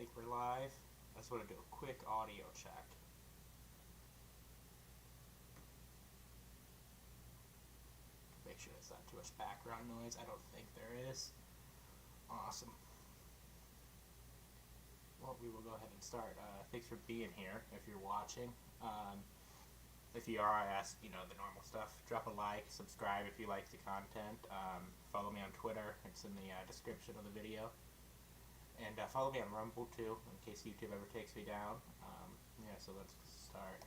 think we're live. I just want to do a quick audio check. Make sure there's not too much background noise. I don't think there is. Awesome. Well, we will go ahead and start. Thanks for being here if you're watching. If you are, I ask, the normal stuff. Drop a like, subscribe if you like the content. Follow me on Twitter. It's in the description of the video. And follow me on Rumble, too, in case YouTube ever takes me down. So let's start.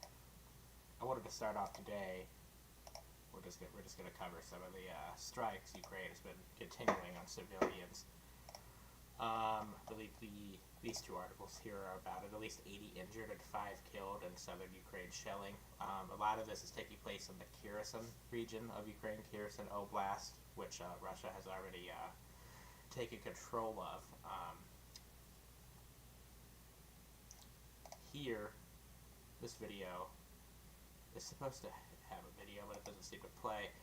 I wanted to start off today. We're just going to cover some of the strikes Ukraine has been continuing on civilians. I believe these two articles here are about it. At least 80 injured and 5 killed in southern Ukraine shelling. A lot of this is taking place in the Kherson region of Ukraine, Kherson Oblast, which Russia has already taken control of. Here, this video is supposed to have a video, but it doesn't seem to play.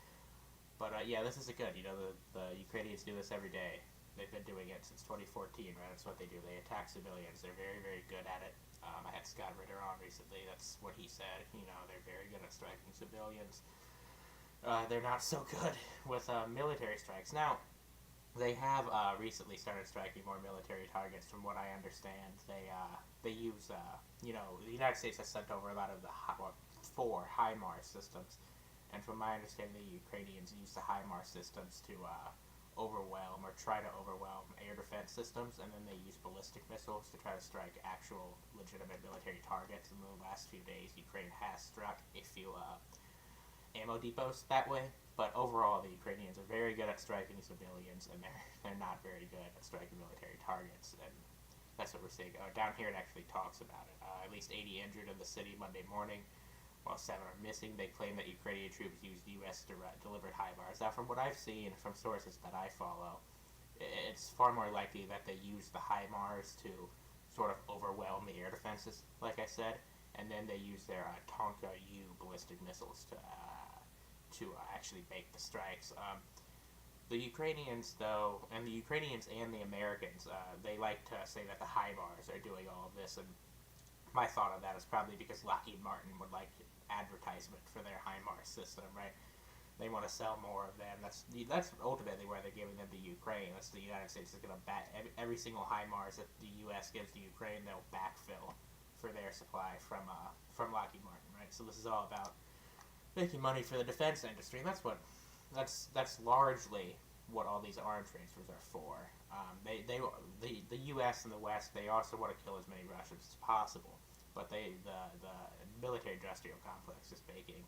But yeah, this is good. The Ukrainians do this every day. They've been doing it since 2014, right? That's what they do. They attack civilians. They're very, very good at it. I had Scott Ritter on recently. That's what he said. They're very good at striking civilians. They're not so good with military strikes. Now, they have recently started striking more military targets. From what I understand, they use the United States has sent over a lot of the 4 HIMARS systems, and from my understanding, the Ukrainians use the HIMARS systems to overwhelm or try to overwhelm air defense systems, and then they use ballistic missiles to try to strike actual legitimate military targets. In the last few days, Ukraine has struck a few ammo depots that way, but overall the Ukrainians are very good at striking civilians, and they're not very good at striking military targets, and that's what we're seeing. Down here it actually talks about it. At least 80 injured in the city Monday morning, while 7 are missing. They claim that Ukrainian troops used U.S. delivered HIMARS. Now, from what I've seen from sources that I follow, it's far more likely that they use the HIMARS to sort of overwhelm the air defenses, like I said, and then they use their Tonka-U ballistic missiles to actually make the strikes. The Ukrainians, though, and the Americans, they like to say that the HIMARS are doing all of this, and my thought of that is probably because Lockheed Martin would like advertisement for their HIMARS system, right? They want to sell more of them. That's ultimately why they're giving them to Ukraine. That's the United States is going to back every single HIMARS that the U.S. gives to Ukraine. They'll backfill for their supply from Lockheed Martin, right? So this is all about making money for the defense industry, and that's largely what all these arms transfers are for. The U.S. and the West, they also want to kill as many Russians as possible, but the military-industrial complex is making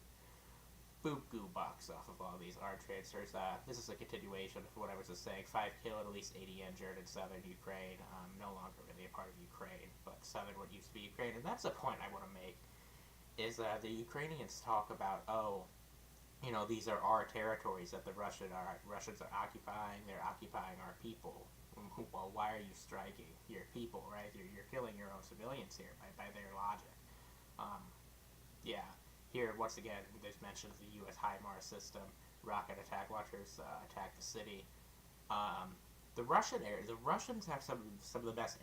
buku bucks off of all these arms transfers. This is a continuation of what I was just saying. 5 killed, at least 80 injured in southern Ukraine. No longer really a part of Ukraine, but southern what used to be Ukraine, and that's the point I want to make. Is the Ukrainians talk about, these are our territories that the Russians are occupying. They're occupying our people. Well, why are you striking your people, right? You're killing your own civilians here by their logic. Yeah. Here, once again, there's mention of the U.S. HIMARS system. Rocket attack launchers attack the city. The Russians have some of the best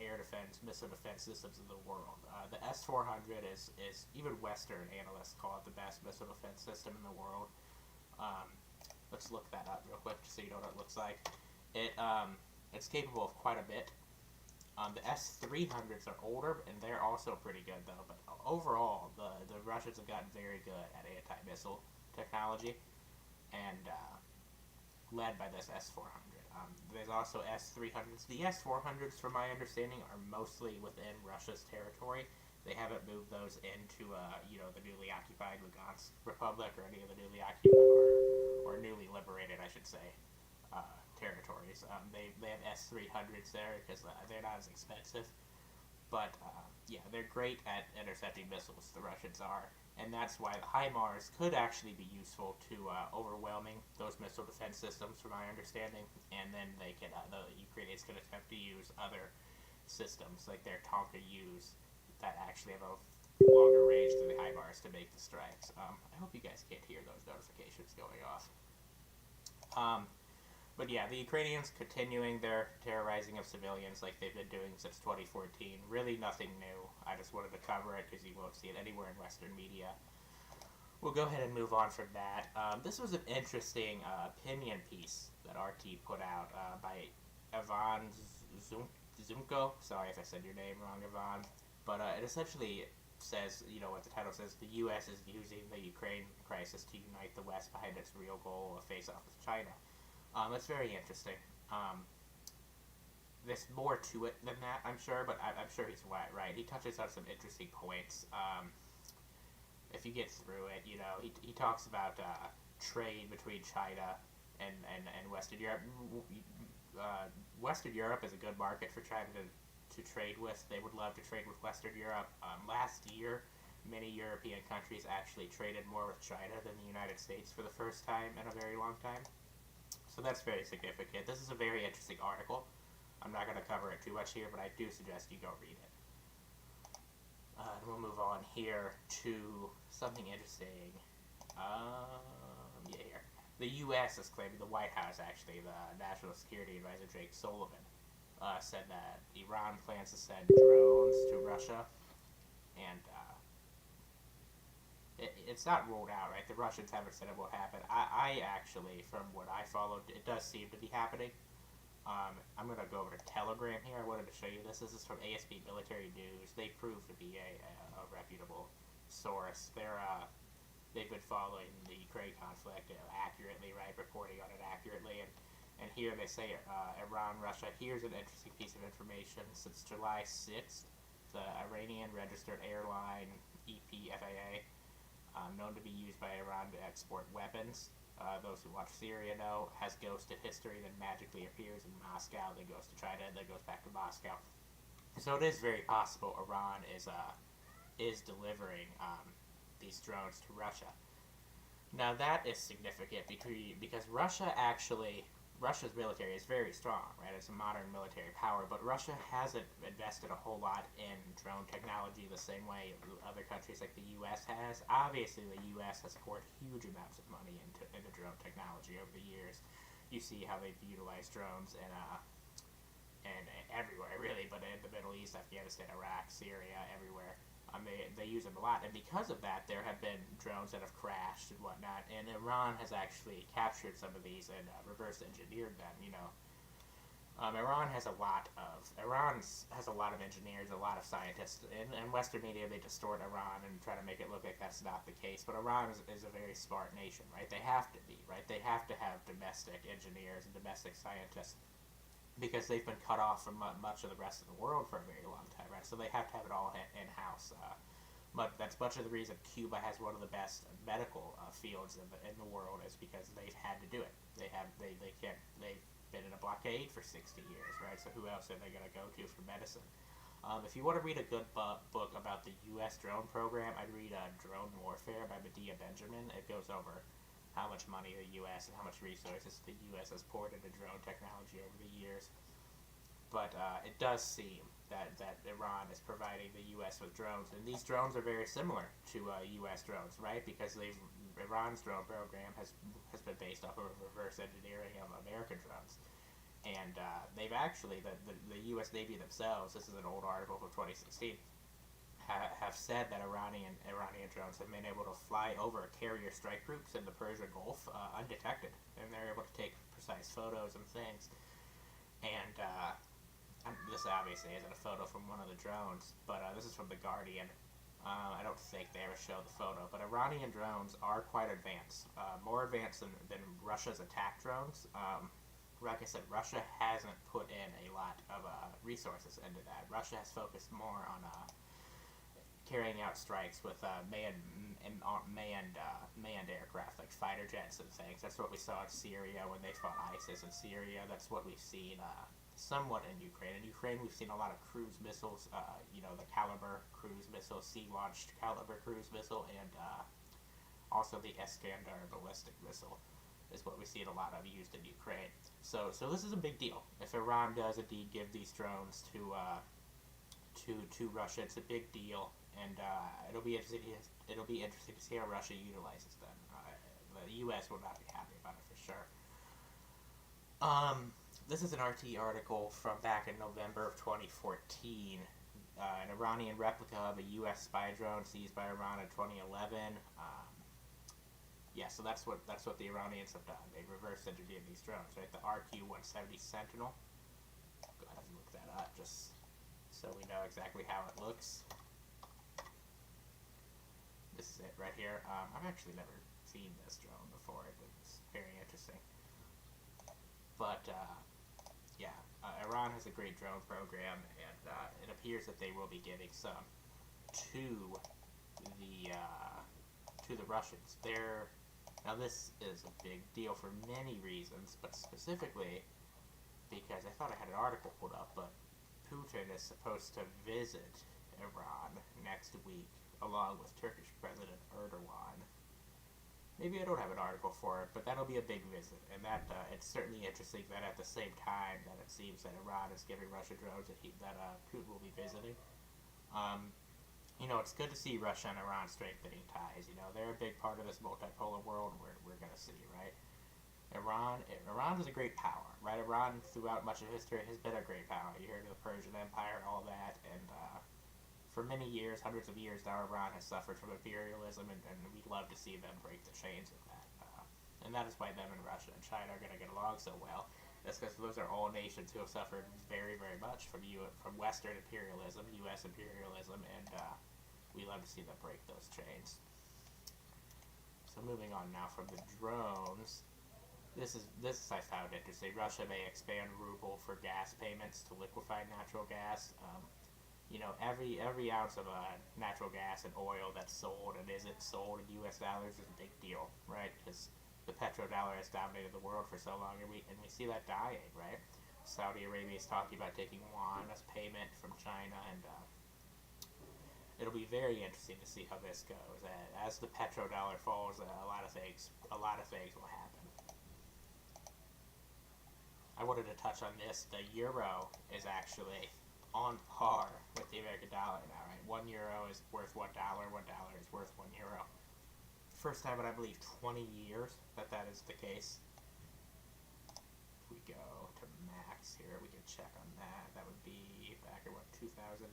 missile defense systems in the world. The S-400 is even Western analysts call it the best missile defense system in the world. Let's look that up real quick just so you know what it looks like. It's capable of quite a bit. The S-300s are older, and they're also pretty good, though. But overall, the Russians have gotten very good at anti-missile technology, and led by this S-400. There's also S-300s. The S-400s, from my understanding, are mostly within Russia's territory. They haven't moved those into, the newly occupied Lugansk Republic or any of the newly occupied or newly liberated, I should say, territories. They have S-300s there because they're not as expensive. But, they're great at intercepting missiles, the Russians are. And that's why the HIMARS could actually be useful to overwhelming those missile defense systems, from my understanding. And then the Ukrainians could attempt to use other systems, like their Tonka-U's, that actually have a longer range than the HIMARS to make the strikes. I hope you guys can't hear those notifications going off. But yeah, the Ukrainians continuing their terrorizing of civilians like they've been doing since 2014. Really nothing new. I just wanted to cover it because you won't see it anywhere in Western media. We'll go ahead and move on from that. This was an interesting opinion piece that RT put out by Ivan Zumko. Sorry if I said your name wrong, Ivan. But it essentially says, what the title says, the U.S. is using the Ukraine crisis to unite the West behind its real goal of face-off with China. It's very interesting. There's more to it than that, I'm sure, but I'm sure he's right. He touches on some interesting points. If you get through it, he talks about trade between China and Western Europe. Western Europe is a good market for China to trade with. They would love to trade with Western Europe. Last year, many European countries actually traded more with China than the United States for the first time in a very long time. So that's very significant. This is a very interesting article. I'm not going to cover it too much here, but I do suggest you go read it. And we'll move on here to something interesting. Here. The U.S. is claiming, the White House actually, the National Security Advisor Jake Sullivan, said that Iran plans to send drones to Russia, and it's not ruled out, right? The Russians haven't said it will happen. I actually, from what I followed, it does seem to be happening. I'm going to go over to Telegram here. I wanted to show you this. This is from ASB Military News. They prove to be a reputable source. They've been following the Ukraine conflict accurately, right? Reporting on it accurately. And here they say Iran, Russia. Here's an interesting piece of information. Since July 6th, the Iranian registered airline EPFAA, known to be used by Iran to export weapons. Those who watch Syria know, has ghosted history, then magically appears in Moscow, then goes to China, then goes back to Moscow. So it is very possible Iran is delivering these drones to Russia. Now that is significant because Russia's military is very strong, right? It's a modern military power, but Russia hasn't invested a whole lot in drone technology the same way other countries like the U.S. has. Obviously, the U.S. has poured huge amounts of money into drone technology over the years. You see how they've utilized drones and everywhere, really, but in the Middle East, Afghanistan, Iraq, Syria, everywhere. They use them a lot, and because of that, there have been drones that have crashed and whatnot, and Iran has actually captured some of these and reverse engineered them, Iran has a lot of engineers, a lot of scientists. In Western media, they distort Iran and try to make it look like that's not the case, but Iran is a very smart nation, right? They have to be, right? They have to have domestic engineers and domestic scientists, because they've been cut off from much of the rest of the world for a very long time, right? So they have to have it all in-house. But that's much of the reason Cuba has one of the best medical fields in the world, is because they've had to do it. They've been in a blockade for 60 years, right? So who else are they going to go to for medicine? If you want to read a good book about the U.S. drone program, I'd read Drone Warfare by Medea Benjamin. It goes over how much money the U.S. and how much resources the U.S. has poured into drone technology over the years. But it does seem that Iran is providing the U.S. with drones, and these drones are very similar to U.S. drones, right? Because Iran's drone program has been based off of reverse engineering of American drones. And they've actually, the U.S. Navy themselves, this is an old article from 2016, have said that Iranian drones have been able to fly over carrier strike groups in the Persian Gulf undetected, and they're able to take precise photos and things. And this obviously isn't a photo from one of the drones, but this is from The Guardian. I don't think they ever show the photo, but Iranian drones are quite advanced, more advanced than Russia's attack drones. Like I said, Russia hasn't put in a lot of resources into that. Russia has focused more on carrying out strikes with manned aircraft, like fighter jets and things. That's what we saw in Syria when they fought ISIS in Syria. That's what we've seen somewhat in Ukraine. In Ukraine, we've seen a lot of cruise missiles, the Caliber cruise missile, sea-launched Caliber cruise missile, and also the Iskander ballistic missile is what we've seen a lot of used in Ukraine. So this is a big deal. If Iran does indeed give these drones to Russia, it's a big deal. And it'll be interesting to see how Russia utilizes them. The U.S. will not be happy about it for sure. This is an RT article from back in November of 2014. An Iranian replica of a U.S. spy drone seized by Iran in 2011. Yeah, so that's what the Iranians have done. They reverse engineered these drones, right? The RQ-170 Sentinel. Go ahead and look that up, just so we know exactly how it looks. This is it right here. I've actually never seen this drone before. It's very interesting. But yeah, Iran has a great drone program, and it appears that they will be giving some to the Russians. Now this is a big deal for many reasons, but specifically because I thought I had an article pulled up, but Putin is supposed to visit Iran next week along with Turkish President Erdogan. Maybe I don't have an article for it, but that'll be a big visit, and that it's certainly interesting that at the same time that it seems that Iran is giving Russia drones that Putin will be visiting. It's good to see Russia and Iran strengthening ties. They're a big part of this multipolar world we're going to see, right? Iran is a great power, right? Iran, throughout much of history, has been a great power. You heard of the Persian Empire and all that, and for many years, hundreds of years now, Iran has suffered from imperialism, and we'd love to see them break the chains of that. And that is why them and Russia and China are going to get along so well. That's because those are all nations who have suffered very, very much from Western imperialism, U.S. imperialism, and we love to see them break those chains. So moving on now from the drones, this I found interesting. Russia may expand ruble for gas payments to liquefied natural gas. Every ounce of natural gas and oil that's sold and isn't sold in U.S. dollars is a big deal, right? Because the petrodollar has dominated the world for so long, and we see that dying, right? Saudi Arabia is talking about taking yuan as payment from China, and it'll be very interesting to see how this goes. As the petrodollar falls, a lot of things will happen. I wanted to touch on this. The euro is actually on par with the American dollar now, right? 1 euro is worth $1. $1 is worth 1 euro. First time in, I believe, 20 years that is the case. If we go to max here, we can check on that. That would be back in 2002?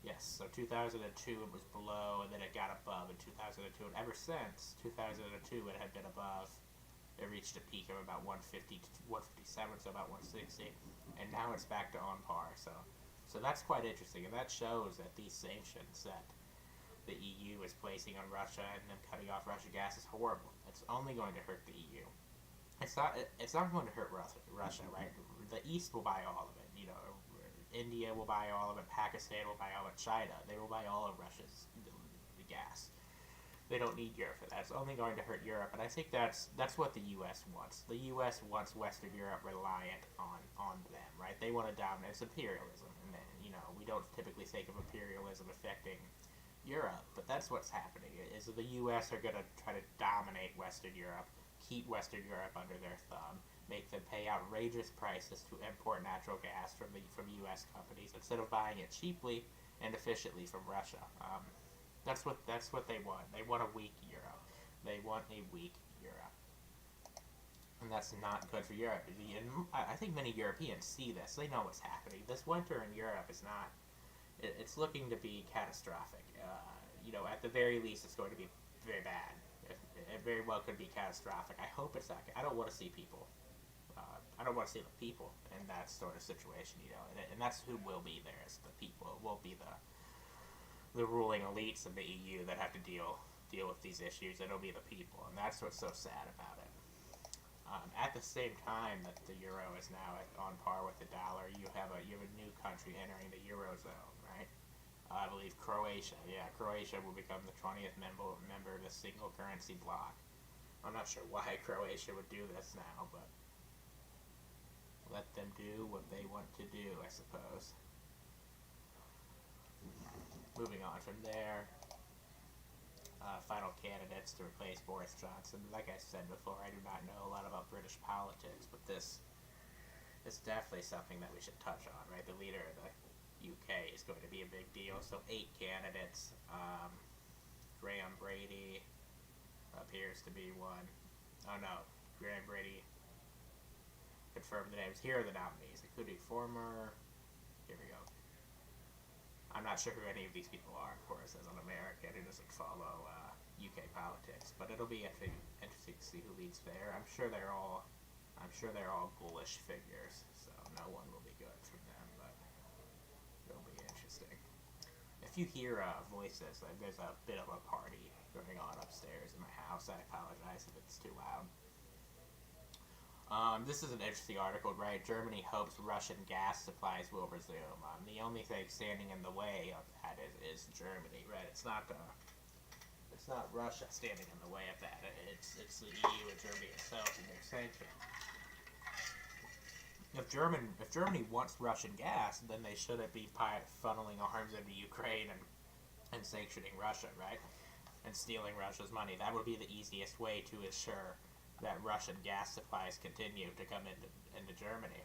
Yes, so 2002 it was below, and then it got above in 2002, and ever since 2002 it had been above. It reached a peak of about 150 to 157, so about 160, and now it's back to on par. So that's quite interesting, and that shows that these sanctions that the EU is placing on Russia and then cutting off Russian gas is horrible. It's only going to hurt the EU. It's not going to hurt Russia, right? The East will buy all of it. India will buy all of it. Pakistan will buy all of it. China, they will buy all of Russia's the gas. They don't need Europe for that. It's only going to hurt Europe, and I think that's what the U.S. wants. The U.S. wants Western Europe reliant on them, right? They want to dominate. It's imperialism, and we don't typically think of imperialism affecting Europe, but that's what's happening. Is the U.S. are going to try to dominate Western Europe, keep Western Europe under their thumb, make them pay outrageous prices to import natural gas from U.S. companies instead of buying it cheaply and efficiently from Russia. That's what they want. They want a weak Europe. They want a weak Europe, and that's not good for Europe. I think many Europeans see this. They know what's happening. This winter in Europe is not. It's looking to be catastrophic. At the very least, it's going to be very bad. It very well could be catastrophic. I hope it's not. I don't want to see people. I don't want to see the people in that sort of situation, and that's who will be there is the people. It won't be the ruling elites of the EU that have to deal with these issues. It'll be the people, and that's what's so sad about it. At the same time that the euro is now on par with the dollar, you have a new country entering the eurozone, right? I believe Croatia. Yeah, Croatia will become the 20th member of the single currency bloc. I'm not sure why Croatia would do this now, but let them do what they want to do, I suppose. Moving on from there, final candidates to replace Boris Johnson. Like I said before, I do not know a lot about British politics, but this is definitely something that we should touch on, right? The leader of the UK is going to be a big deal. So 8 candidates. Graham Brady appears to be one. Oh no, Graham Brady confirmed the names. Here are the nominees, including former. Here we go. I'm not sure who any of these people are, of course, as an American who doesn't follow UK politics. But it'll be interesting to see who leads there. I'm sure they're all bullish figures, so no one will be good from them. But it'll be interesting. If you hear voices, like there's a bit of a party going on upstairs in my house. I apologize if it's too loud. This is an interesting article, right? Germany hopes Russian gas supplies will resume. The only thing standing in the way of that is Germany, right? It's not Russia standing in the way of that. It's the EU and Germany itself and their sanctions. If Germany wants Russian gas, then they shouldn't be funneling arms into Ukraine and sanctioning Russia, right? And stealing Russia's money. That would be the easiest way to ensure that Russian gas supplies continue to come into Germany.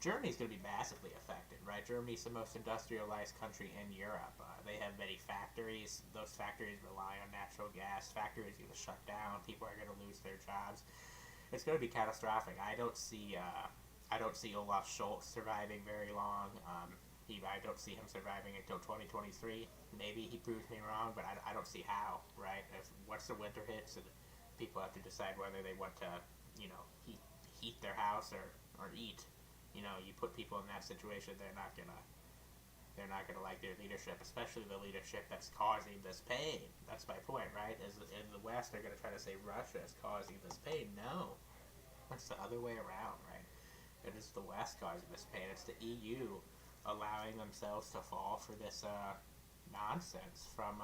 Germany's going to be massively affected, right? Germany's the most industrialized country in Europe. They have many factories. Those factories rely on natural gas. Factories are going to shut down. People are going to lose their jobs. It's going to be catastrophic. I don't see Olaf Scholz surviving very long. I don't see him surviving until 2023. Maybe he proves me wrong, but I don't see how, right? Once the winter hits, and people have to decide whether they want to, heat their house or eat. You put people in that situation, they're not gonna like their leadership, especially the leadership that's causing this pain. That's my point, right? In the West, they're gonna try to say Russia is causing this pain. No, it's the other way around, right? It is the West causing this pain. It's the EU allowing themselves to fall for this nonsense from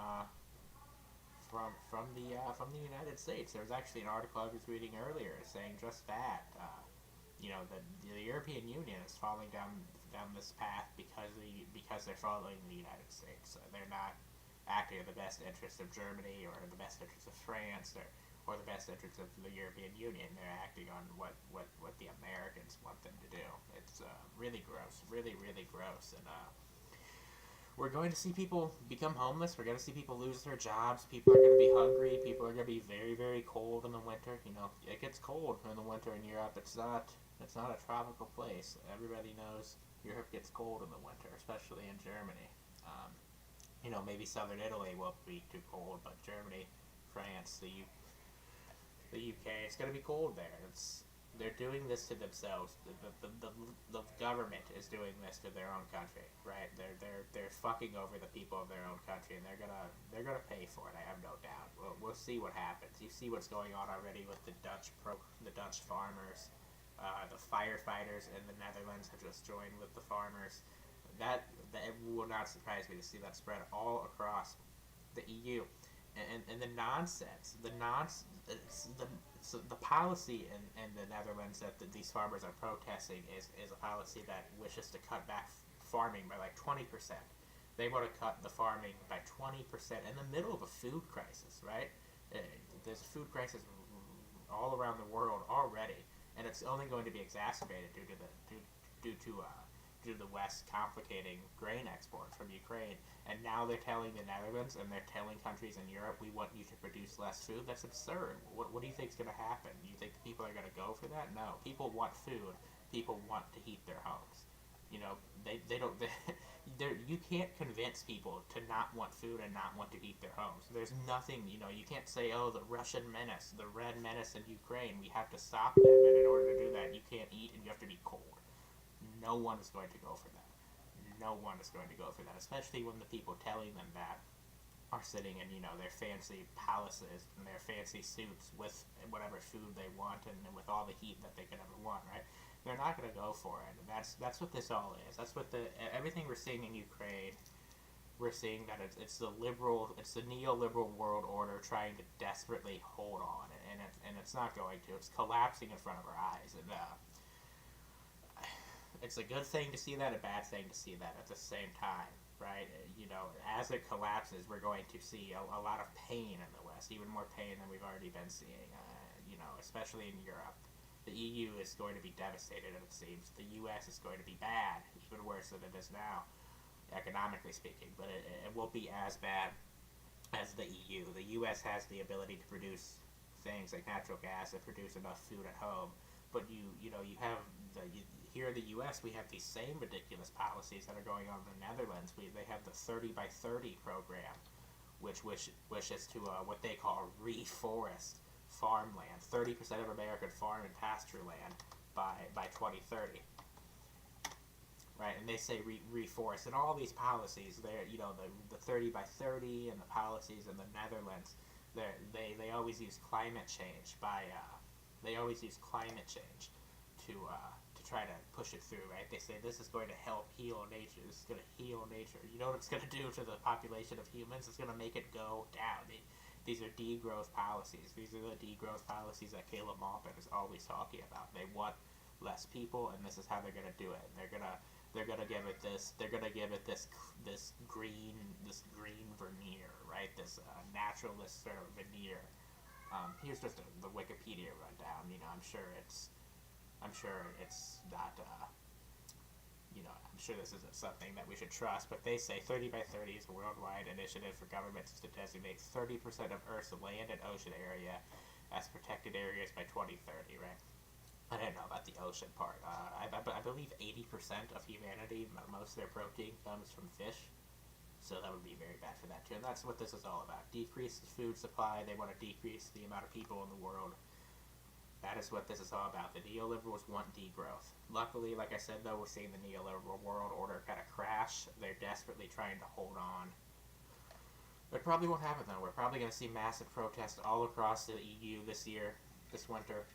the United States. There was actually an article I was reading earlier saying just that. The European Union is falling down this path because they're following the United States. They're not acting in the best interest of Germany or the best interest of France or the best interest of the European Union. They're acting on what the Americans want them to do. It's really gross, really, really gross. And we're going to see people become homeless. We're going to see people lose their jobs. People are going to be hungry. People are going to be very, very cold in the winter. It gets cold in the winter in Europe. It's not a tropical place. Everybody knows Europe gets cold in the winter, especially in Germany. Maybe southern Italy won't be too cold, but Germany, France, the UK, it's going to be cold there. They're doing this to themselves. The government is doing this to their own country, right? They're fucking over the people of their own country, and they're gonna pay for it. I have no doubt. We'll see what happens. You see what's going on already with the Dutch farmers. The firefighters in the Netherlands have just joined with the farmers. That it will not surprise me to see that spread all across the EU. And the nonsense, the policy in the Netherlands that these farmers are protesting is a policy that wishes to cut back farming by like 20%. They want to cut the farming by 20% in the middle of a food crisis, right? There's a food crisis all around the world already, and it's only going to be exacerbated due to the West complicating grain exports from Ukraine. And now they're telling the Netherlands and they're telling countries in Europe, we want you to produce less food. That's absurd. What do you think is going to happen? You think people are going to go for that? No. People want food. People want to heat their homes. They don't. You can't convince people to not want food and not want to heat their homes. There's nothing. You can't say, oh, the Russian menace, the red menace in Ukraine. We have to stop them, and in order to do that, you can't eat and you have to be cold. No one is going to go for that. No one is going to go for that, especially when the people telling them that are sitting in, their fancy palaces and their fancy suits with whatever food they want and with all the heat that they could ever want, right? They're not going to go for it. And that's what this all is. That's what everything we're seeing in Ukraine. We're seeing that it's the neoliberal world order trying to desperately hold on, and it's not going to. It's collapsing in front of our eyes, and it's a good thing to see that, a bad thing to see that at the same time, right? As it collapses, we're going to see a lot of pain in the West, even more pain than we've already been seeing, especially in Europe. The EU is going to be devastated, it seems. The US is going to be bad, even worse than it is now, economically speaking, but it won't be as bad as the EU. The US has the ability to produce things like natural gas and produce enough food at home. But you know you have here in the U.S. we have these same ridiculous policies that are going on in the Netherlands. They have the 30 by 30 program, which is to what they call reforest farmland, 30% of American farm and pasture land by 2030. Right, and they say reforest, and all these policies, they're, you know, the 30 by 30 and the policies in the Netherlands, they always use climate change they always use climate change to try to push it through, right? They say this is going to help heal nature. This is going to heal nature. You know what it's going to do to the population of humans? It's going to make it go down. These are degrowth policies. These are the degrowth policies that Caleb Maupin is always talking about. They want less people, and this is how they're going to do it. They're gonna give it this. They're gonna give it this green veneer, right? This naturalist sort of veneer. Here's just the Wikipedia rundown. You know, I'm sure it's not. You know, I'm sure this isn't something that we should trust, but they say 30 by 30 is a worldwide initiative for governments to designate 30% of Earth's land and ocean area as protected areas by 2030, right? I didn't know about the ocean part. I believe 80% of humanity, most of their protein comes from fish, so that would be very bad for that too. And that's what this is all about. Decrease the food supply. They want to decrease the amount of people in the world. That is what this is all about. The neoliberals want degrowth. Luckily, like I said, though, we're seeing the neoliberal world order kind of crash. They're desperately trying to hold on. It probably won't happen, though. We're probably going to see massive protests all across the EU this winter.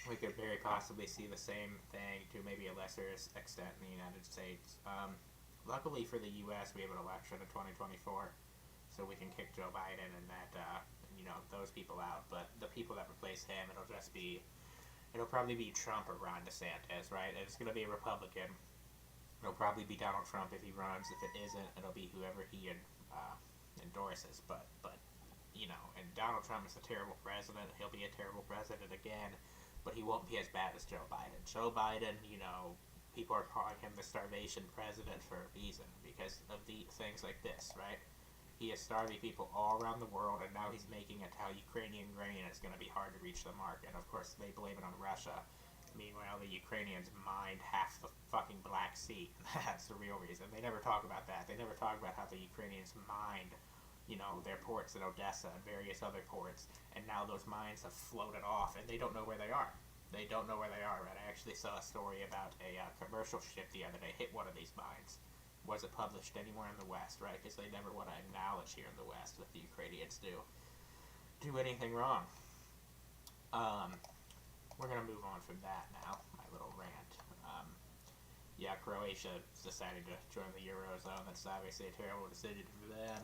We could very possibly see the same thing to maybe a lesser extent in the United States. Luckily for the U.S., we have an election in 2024, so we can kick Joe Biden and those people out. But the people that replace him, it'll probably be Trump or Ron DeSantis, right? It's going to be a Republican. It'll probably be Donald Trump if he runs. If it isn't, it'll be whoever he endorses. But and Donald Trump is a terrible president. He'll be a terrible president again. But he won't be as bad as Joe Biden. Joe Biden, people are calling him the starvation president for a reason because of the things like this, right? He is starving people all around the world, and now he's making it how Ukrainian grain is going to be hard to reach the market. Of course, they blame it on Russia. Meanwhile, the Ukrainians mined half the fucking Black Sea. That's the real reason. They never talk about that. They never talk about how the Ukrainians mined their ports in Odessa and various other ports, and now those mines have floated off, and they don't know where they are. They don't know where they are, right? I actually saw a story about a commercial ship the other day hit one of these mines. Was it published anywhere in the West, right? Because they never want to acknowledge here in the West that the Ukrainians do anything wrong. We're going to move on from that now, my little rant. Croatia decided to join the Eurozone. That's obviously a terrible decision for them.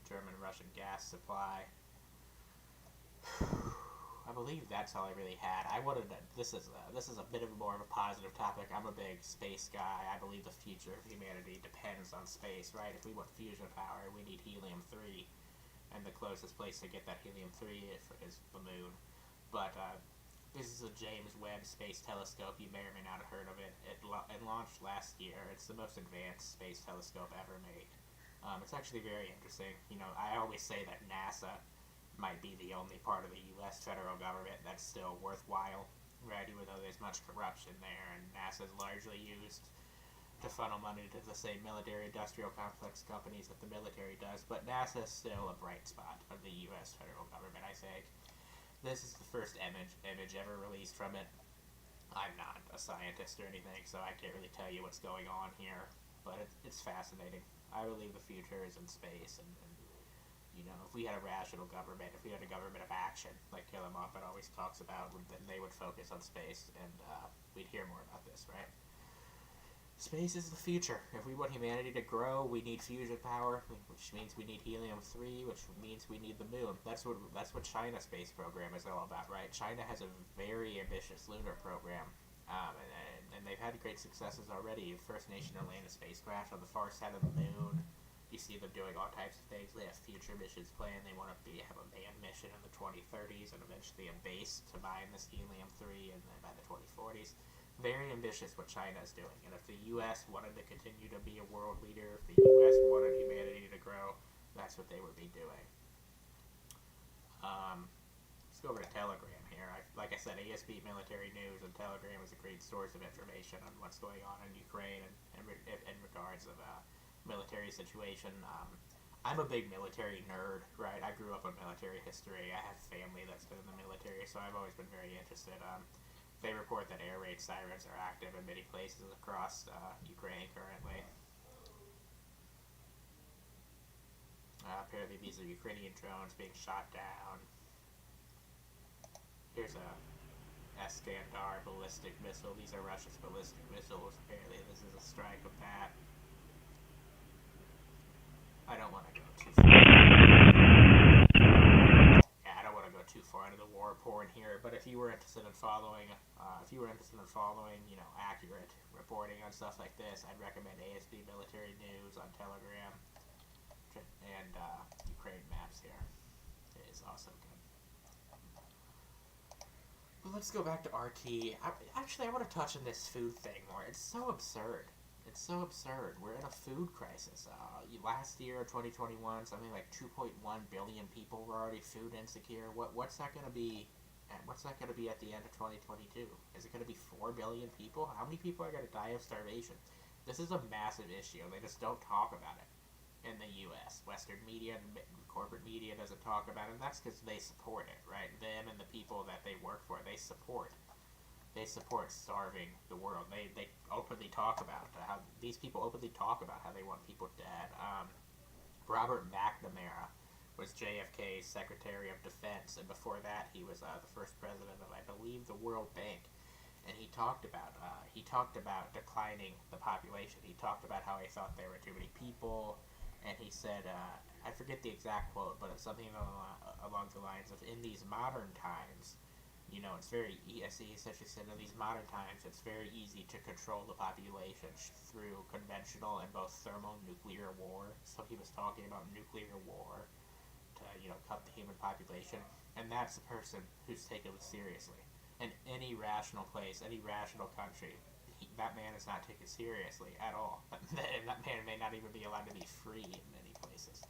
German-Russian gas supply. I believe that's all I really had. This is a bit of more of a positive topic. I'm a big space guy. I believe the future of humanity depends on space, right? If we want fusion power, we need helium-3, and the closest place to get that helium-3 is the moon. But this is a James Webb Space Telescope. You may or may not have heard of it. It launched last year. It's the most advanced space telescope ever made. It's actually very interesting. I always say that NASA might be the only part of the U.S. federal government that's still worthwhile, right? Even though there's much corruption there, and NASA is largely used to funnel money to the same military-industrial complex companies that the military does. But NASA is still a bright spot of the U.S. federal government, I think. This is the first image ever released from it. I'm not a scientist or anything, so I can't really tell you what's going on here, but it's fascinating. I believe the future is in space, and if we had a rational government, if we had a government of action, like Caleb Maupin always talks about, then they would focus on space, and we'd hear more about this, right? Space is the future. If we want humanity to grow, we need fusion power, which means we need helium-3, which means we need the moon. That's what China's space program is all about, right? China has a very ambitious lunar program, and they've had great successes already. First nation to land a spacecraft on the far side of the moon. You see them doing all types of things. They have future missions planned. They want to have a manned mission in the 2030s and eventually a base to mine this helium-3 and then by the 2040s. Very ambitious what China is doing. And if the U.S. wanted to continue to be a world leader, if the U.S. wanted humanity to grow, that's what they would be doing. Let's go over to Telegram here. Like I said, ASB Military News and Telegram is a great source of information on what's going on in Ukraine and in regards of military situation. I'm a big military nerd, right? I grew up in military history. I have family that's been in the military, so I've always been very interested. They report that air raid sirens are active in many places across Ukraine currently. Apparently these are Ukrainian drones being shot down. Here's a Iskander ballistic missile. These are Russia's ballistic missiles. Apparently this is a strike of that. I don't want to go too far. Yeah, I don't want to go too far into the war porn here. But if you were interested in following, accurate reporting on stuff like this, I'd recommend ASB Military News on Telegram and Ukraine Maps here. It is also good. But let's go back to RT. I want to touch on this food thing more. It's so absurd. It's so absurd. We're in a food crisis. Last year, 2021, something like 2.1 billion people were already food insecure. What's that going to be? What's that going to be at the end of 2022? Is it going to be 4 billion people? How many people are going to die of starvation? This is a massive issue. They just don't talk about it in the U.S. Western media and corporate media doesn't talk about it, and that's because they support it, right? Them and the people that they work for, they support starving the world. They openly talk about how these people openly talk about how they want people dead. Robert McNamara was JFK's Secretary of Defense, and before that he was the first president of, I believe, the World Bank. And he talked about declining the population. He talked about how he thought there were too many people, and he said, I forget the exact quote, but it's something along the lines of, in these modern times, it's very, he essentially said, in these modern times, it's very easy to control the population through conventional and both thermonuclear war. So he was talking about nuclear war to, cut the human population. And that's the person who's taken it seriously. In any rational place, any rational country, that man is not taken seriously at all. And that man may not even be allowed to be free in many places.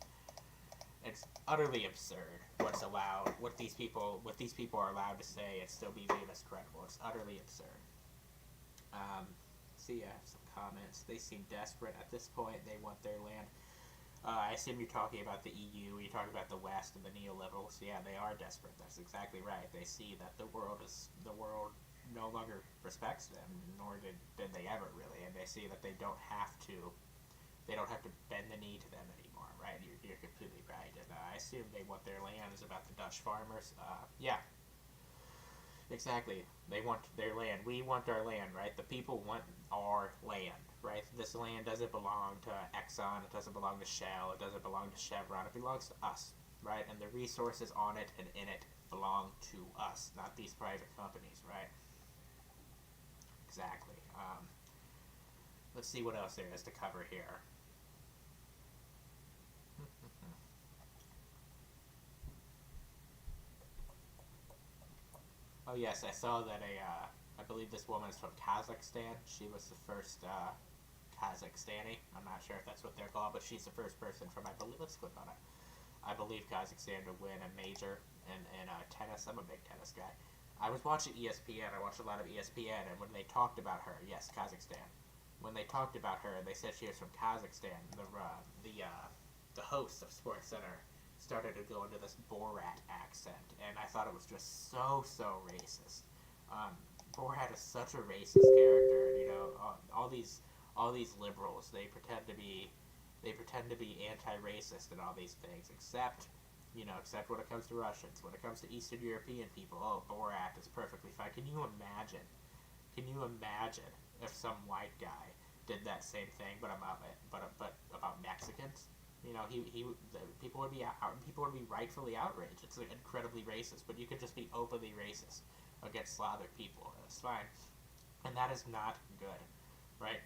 It's utterly absurd what's allowed, what these people are allowed to say and still be viewed as credible. It's utterly absurd. See, I have some comments. They seem desperate at this point. They want their land. I assume you're talking about the EU, you're talking about the West and the neoliberals. Yeah, they are desperate. That's exactly right. They see that the world no longer respects them, nor did they ever really, and they see that they don't have to bend the knee to them anymore, right? You're completely right, and I assume they want their land is about the Dutch farmers. Yeah, exactly. They want their land. We want our land, right? The people want our land, right? This land doesn't belong to Exxon, it doesn't belong to Shell, it doesn't belong to Chevron, it belongs to us, right? And the resources on it and in it belong to us, not these private companies, right? Exactly. Let's see what else there is to cover here. Oh yes, I saw that I believe this woman is from Kazakhstan. She was the first Kazakhstani. I'm not sure if that's what they're called, but she's the first person from, let's click on it. I believe Kazakhstan to win a major in tennis. I'm a big tennis guy. I was watching ESPN. I watched a lot of ESPN, and when they talked about her, yes, Kazakhstan. When they talked about her, they said she was from Kazakhstan. The host of SportsCenter started to go into this Borat accent, and I thought it was just so racist. Borat is such a racist character. All these liberals, they pretend to be anti-racist and all these things, except when it comes to Russians, when it comes to Eastern European people. Oh, Borat is perfectly fine. Can you imagine if some white guy did that same thing, but about Mexicans? People would be rightfully outraged. It's incredibly racist, but you could just be openly racist against Slavic people. It's fine, and that is not good, right?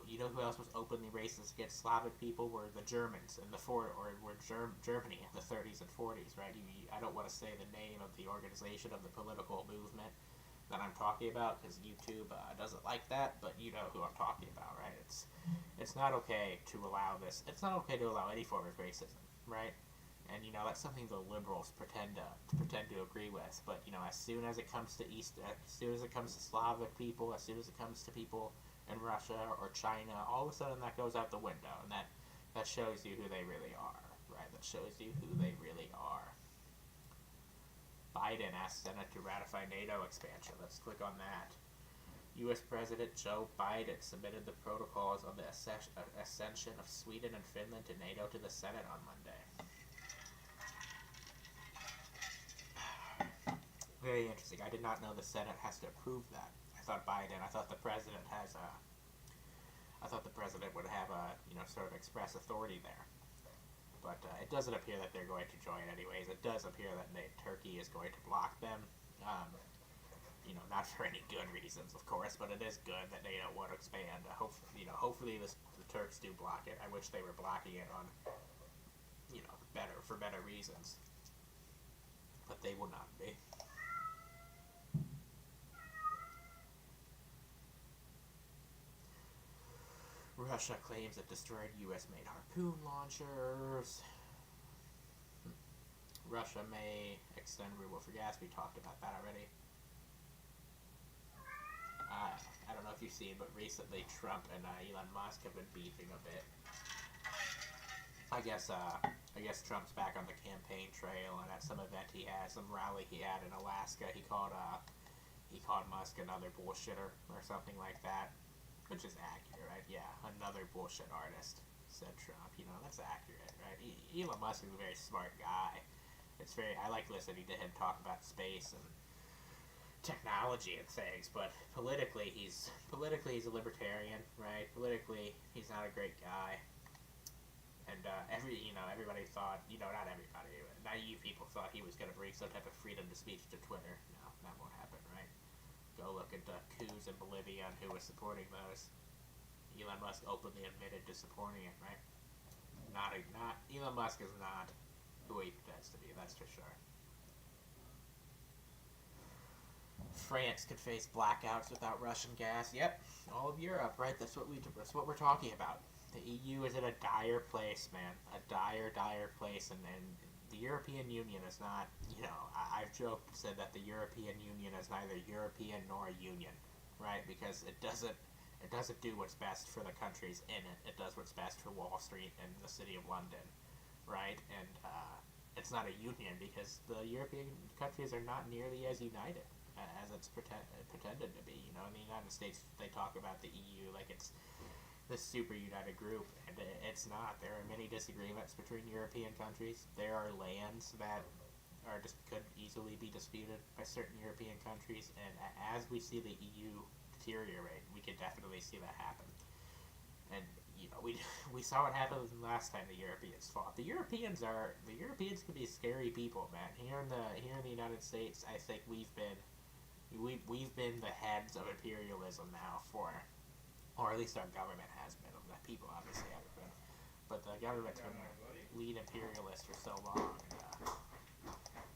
You know who else was openly racist against Slavic people? Were the Germans in Germany in the 30s and 40s, right? I don't want to say the name of the organization of the political movement that I'm talking about, because YouTube doesn't like that, but you know who I'm talking about, right? It's not okay to allow this. It's not okay to allow any form of racism, right? And that's something the liberals pretend to agree with. But as soon as it comes to as soon as it comes to Slavic people, as soon as it comes to people in Russia or China, all of a sudden that goes out the window, and that shows you who they really are, right? That shows you who they really are. Biden asked Senate to ratify NATO expansion. Let's click on that. U.S. President Joe Biden submitted the protocols on the accession of Sweden and Finland to NATO to the Senate on Monday. Very interesting. I did not know the Senate has to approve that. I thought the president would have a, sort of express authority there. But it doesn't appear that they're going to join anyways. It does appear that Turkey is going to block them. Not for any good reasons, of course, but it is good that NATO would expand. Hopefully the Turks do block it. I wish they were blocking it on, for better reasons. But they will not be. Russia claims it destroyed U.S.-made Harpoon launchers. Russia may extend ruble for gas. We talked about that already. I don't know if you've seen, but recently Trump and Elon Musk have been beefing a bit. I guess Trump's back on the campaign trail, and at some event some rally he had in Alaska, he called Musk another bullshitter or something like that, which is accurate, right? Yeah, another bullshit artist, said Trump. That's accurate, right? Elon Musk is a very smart guy. I like listening to him talk about space and technology and things, but politically he's a libertarian, right? Politically he's not a great guy, and everybody thought, not everybody, naive people thought he was going to bring some type of freedom to speech to Twitter. No, that won't happen, right? Go look at the coups in Bolivia and who was supporting those. Elon Musk openly admitted to supporting it, right? Elon Musk is not who he pretends to be, that's for sure. France could face blackouts without Russian gas. Yep, all of Europe, right? That's what we're talking about. The EU is in a dire place, man. A dire place, and the European Union is not. I've joked and said that the European Union is neither European nor a union, right? Because it doesn't do what's best for the countries in it. It does what's best for Wall Street and the City of London, right? And it's not a union because the European countries are not nearly as united as it's pretended to be. In the United States, they talk about the EU like it's this super united group, and it's not. There are many disagreements between European countries. There are lands that could easily be disputed by certain European countries, and as we see the EU deteriorate, we could definitely see that happen. And we saw what happened last time the Europeans fought. The Europeans can be scary people, man. Here in the United States, I think we've been the heads of imperialism now or at least our government has been. The people obviously haven't been, but the government's been lead imperialist for so long.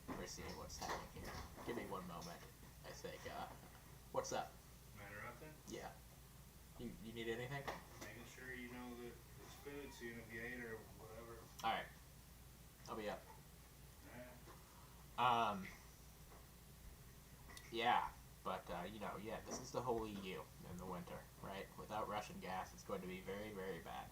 We're seeing what's happening here. Give me one moment. I think. What's up? Am I interrupting? Yeah. You need anything? Making sure you know that it's food, so you know if you ate or whatever. All right. I'll be up. Alright. Yeah, but this is the whole EU in the winter, right? Without Russian gas, it's going to be very, very bad.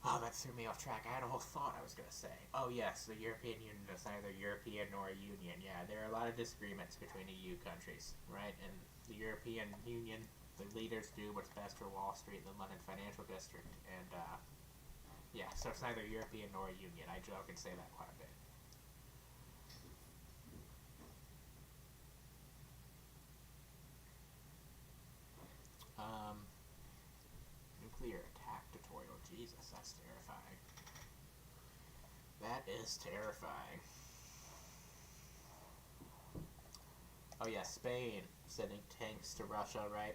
Oh, that threw me off track. I had a whole thought I was going to say. Oh, yes, the European Union is neither European nor a union. Yeah, there are a lot of disagreements between EU countries, right? And the European Union, the leaders do what's best for Wall Street and the London Financial District. And, so it's neither European nor a union. I joke and say that quite a bit. Nuclear attack tutorial. Jesus, that's terrifying. That is terrifying. Oh yeah, Spain sending tanks to Russia, right?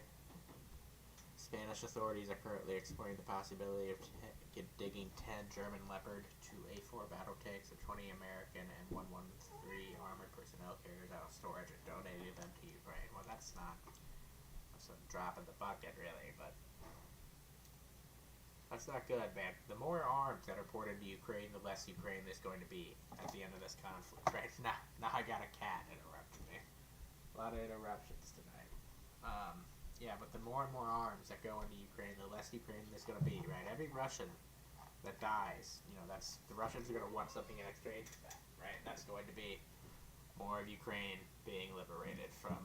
Spanish authorities are currently exploring the possibility of digging 10 German Leopard 2A4 battle tanks and 20 American and 113 armored personnel carriers out of storage and donating them to Ukraine. Well, that's a drop in the bucket, really, but That's not good, man. The more arms that are poured into Ukraine, the less Ukraine there's going to be at the end of this conflict, right? Now I got a cat interrupting me. A lot of interruptions tonight. Yeah, but the more and more arms that go into Ukraine, the less Ukraine there's going to be, right? Every Russian that dies, that's the Russians are going to want something in exchange for that, right? That's going to be more of Ukraine being liberated from,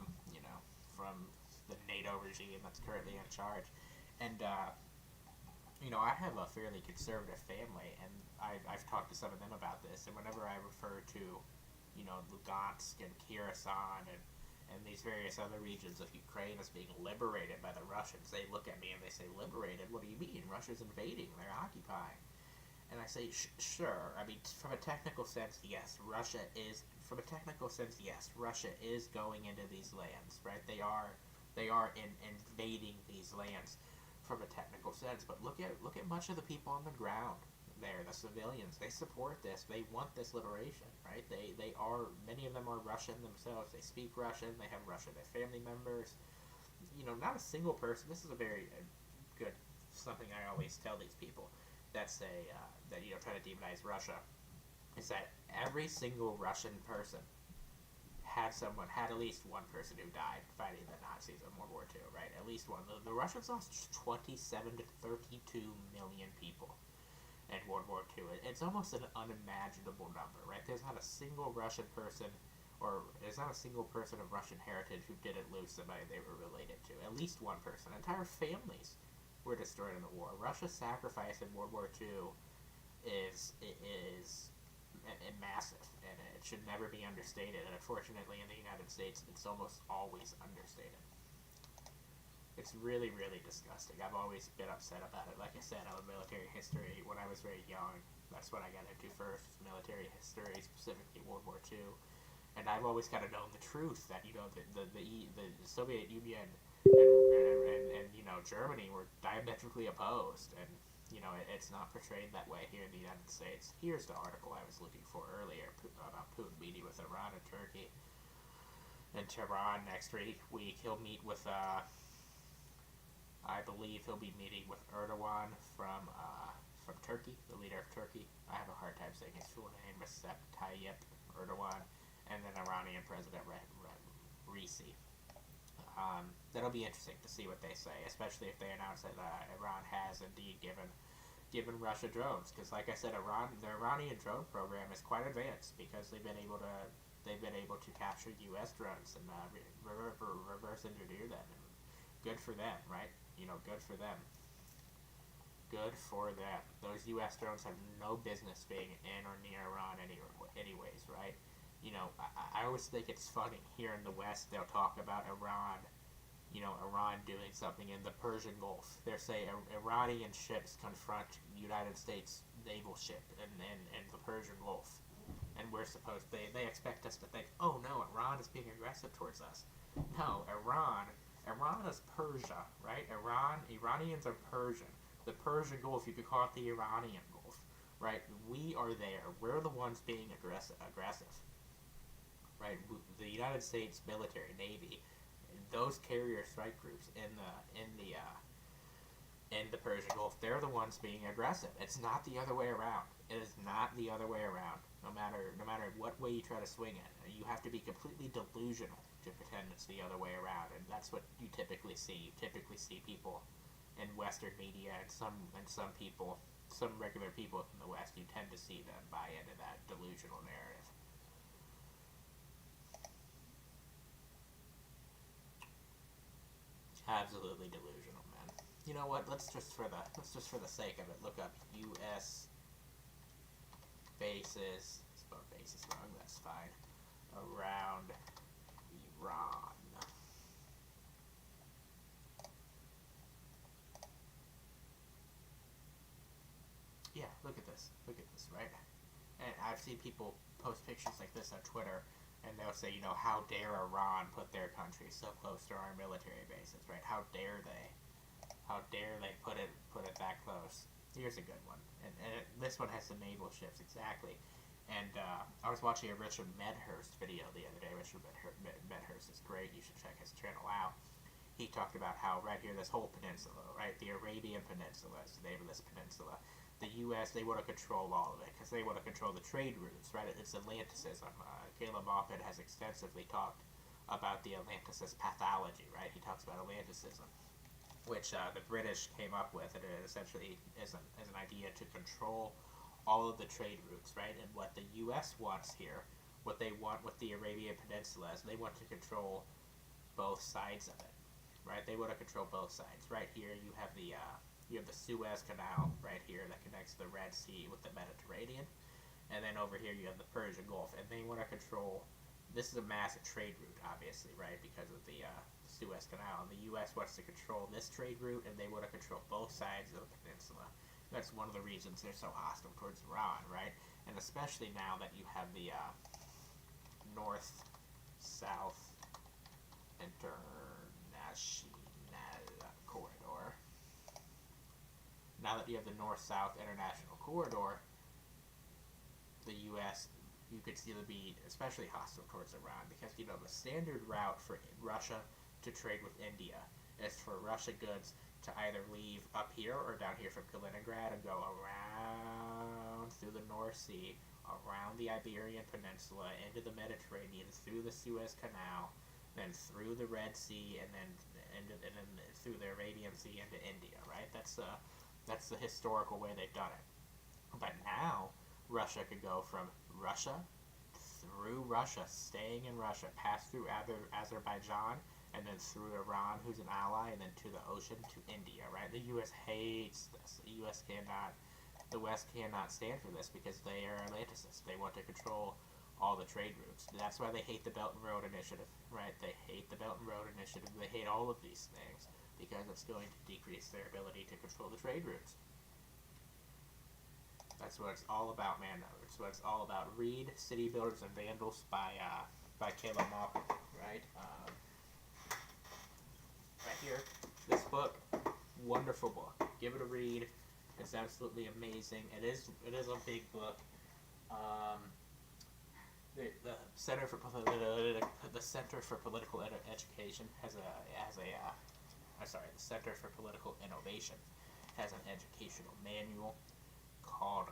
from the NATO regime that's currently in charge. And I have a fairly conservative family, and I've talked to some of them about this. And whenever I refer to, Lugansk and Kherson and these various other regions of Ukraine as being liberated by the Russians, they look at me and they say, "Liberated? What do you mean? Russia's invading. They're occupying." And I say, sure. I mean, from a technical sense, yes, Russia is. From a technical sense, yes, Russia is going into these lands, right? They are invading these lands from a technical sense. But look at much of the people on the ground there, the civilians. They support this. They want this liberation, right? They are, many of them are Russian themselves. They speak Russian. They have Russian as family members. Not a single person. This is a very good something I always tell these people that say that try to demonize Russia, is that every single Russian person had at least one person who died fighting the Nazis in World War II, right? At least one. The Russians lost 27 to 32 million people in World War II. It's almost an unimaginable number, right? There's not a single Russian person, or there's not a single person of Russian heritage who didn't lose somebody they were related to. At least one person. Entire families were destroyed in the war. Russia's sacrifice in World War II is massive, and it should never be understated. And unfortunately, in the United States, it's almost always understated. It's really, really disgusting. I've always been upset about it. Like I said, I'm a military history. When I was very young, that's what I got into first, military history, specifically World War II. And I've always kind of known the truth that the Soviet Union and Germany were diametrically opposed, and it's not portrayed that way here in the United States. Here's the article I was looking for earlier about Putin meeting with Iran and Turkey. In Tehran next week, he'll meet with, I believe he'll be meeting with Erdogan from Turkey, the leader of Turkey. I have a hard time saying his full name, Recep Tayyip Erdogan, and then Iranian President Raisi. That'll be interesting to see what they say, especially if they announce that Iran has indeed given Russia drones. Because, like I said, the Iranian drone program is quite advanced because they've been able to capture U.S. drones and reverse engineer them. And good for them, right? Good for them. Good for them. Those U.S. drones have no business being in or near Iran anyways, right? I always think it's funny here in the West. They'll talk about Iran doing something in the Persian Gulf. They'll say Iranian ships confront United States naval ship in the Persian Gulf, and they expect us to think, oh no, Iran is being aggressive towards us. No, Iran is Persia, right? Iranians are Persian. The Persian Gulf, you could call it the Iranian Gulf, right? We are there. We're the ones being aggressive. Right, the United States military, Navy, those carrier strike groups in the Persian Gulf, they're the ones being aggressive. It's not the other way around. It is not the other way around. No matter what way you try to swing it, you have to be completely delusional to pretend it's the other way around, and that's what you typically see. You typically see people in Western media and some regular people in the West. You tend to see them buy into that delusional narrative. Absolutely delusional, man. You know what? Let's just for the sake of it, look up U.S. bases. Spelled bases wrong. That's fine. Around Iran. Yeah, look at this. Look at this, right? And I've seen people post pictures like this on Twitter, and they'll say, how dare Iran put their country so close to our military bases, right? How dare they? How dare they put it that close? Here's a good one, and this one has the naval ships exactly. And I was watching a Richard Medhurst video the other day. Richard Medhurst is great. You should check his channel out. he talked about how right here, this whole peninsula, right, the Arabian Peninsula is the name of this peninsula. The U.S., they want to control all of it because they want to control the trade routes, right? It's Atlanticism. Caleb Moffitt has extensively talked about the Atlanticist pathology, right? He talks about Atlanticism, which the British came up with, and it essentially is an idea to control all of the trade routes, right? And what the U.S. wants here, what they want with the Arabian Peninsula is they want to control both sides of it, right? They want to control both sides. Right here, you have the Suez Canal right here that connects the Red Sea with the Mediterranean, and then over here you have the Persian Gulf, and they want to control. This is a massive trade route, obviously, right, because of the Suez Canal. And the U.S. wants to control this trade route, and they want to control both sides of the peninsula. That's one of the reasons they're so hostile towards Iran, right? And especially now that you have the north-south international corridor. Now that you have the north-south international corridor, the U.S., you could see them be especially hostile towards Iran because, you know, the standard route for Russia to trade with India is for Russia goods to either leave up here or down here from Kaliningrad and go around through the North Sea, around the Iberian Peninsula, into the Mediterranean, through the Suez Canal, then through the Red Sea, and then through the Arabian Sea into India, right? That's the historical way they've done it. But now, Russia could go from Russia through Russia, staying in Russia, pass through Azerbaijan, and then through Iran, who's an ally, and then to the ocean to India, right? The U.S. hates this. The West cannot stand for this because they are Atlanticists. They want to control all the trade routes. That's why they hate the Belt and Road Initiative, right? They hate the Belt and Road Initiative. They hate all of these things because it's going to decrease their ability to control the trade routes. That's what it's all about, man. It's what it's all about. Read City Builders and Vandals by Caleb Moffitt, right? Right here, this book, wonderful book. Give it a read. It's absolutely amazing. It is a big book. The Center for Political Education the Center for Political Innovation has an educational manual called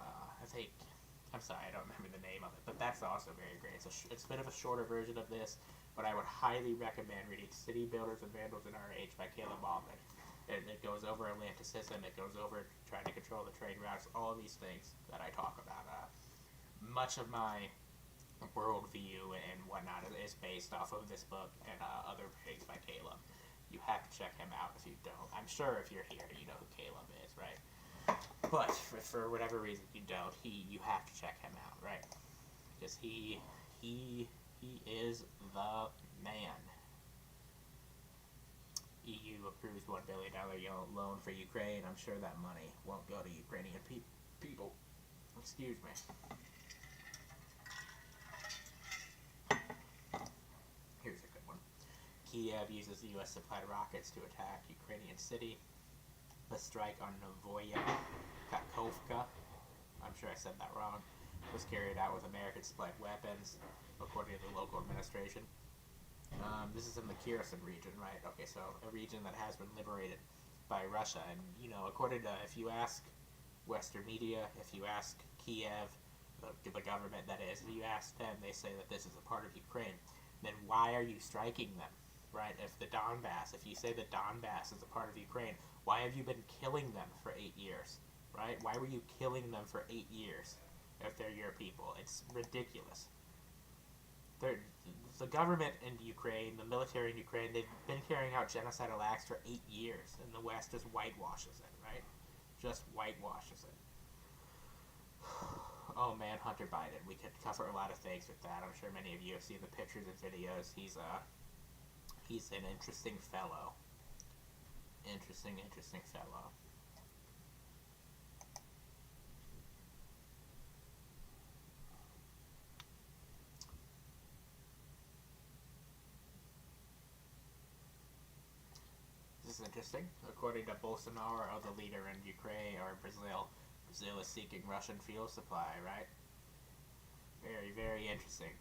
I don't remember the name of it, but that's also very great. It's a bit of a shorter version of this, but I would highly recommend reading City Builders and Vandals in Our Age by Caleb Moffitt. It goes over Atlanticism, it goes over trying to control the trade routes, all of these things that I talk about. Much of my worldview and whatnot is based off of this book and other things by Caleb. You have to check him out if you don't. I'm sure if you're here, you know who Caleb is, right? But for whatever reason you don't, you have to check him out, right? Because he is the man. EU approves $1 billion loan for Ukraine. I'm sure that money won't go to Ukrainian people. Excuse me. Here's a good one. Kiev uses U.S. supplied rockets to attack Ukrainian city. The strike on Novaya Kakhovka, I'm sure I said that wrong, was carried out with American-supplied weapons, according to the local administration. This is in the Kherson region, right? Okay, so a region that has been liberated by Russia. And, you know, according to, if you ask Western media, if you ask Kiev, the government that is, if you ask them, they say that this is a part of Ukraine. Then why are you striking them, right? If you say that Donbass is a part of Ukraine, why have you been killing them for 8 years, right? Why were you killing them for 8 years if they're your people? It's ridiculous. The government in Ukraine, the military in Ukraine, they've been carrying out genocidal acts for 8 years, and the West just whitewashes it, right? Just whitewashes it. Oh man, Hunter Biden. We could cover a lot of things with that. I'm sure many of you have seen the pictures and videos. He's an interesting fellow. Interesting fellow. This is interesting. According to Bolsonaro, the leader in Ukraine or Brazil is seeking Russian fuel supply, right? Very, very interesting.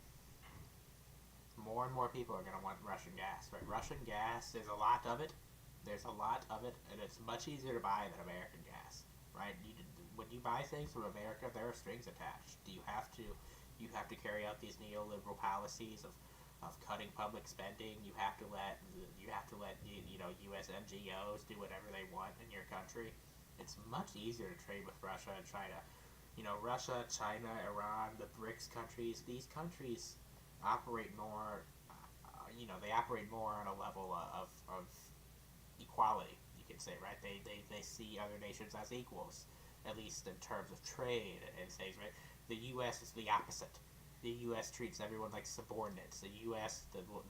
more and more people are going to want Russian gas, right? Russian gas, there's a lot of it. There's a lot of it, and it's much easier to buy than American gas, right? When you buy things from America, there are strings attached. You have to carry out these neoliberal policies of cutting public spending. You have to let U.S. NGOs do whatever they want in your country. It's much easier to trade with Russia and China. Russia, China, Iran, the BRICS countries. These countries operate more. They operate more on a level of equality. You could say, right? They see other nations as equals, at least in terms of trade and things, right? The U.S. is the opposite. The U.S. treats everyone like subordinates. The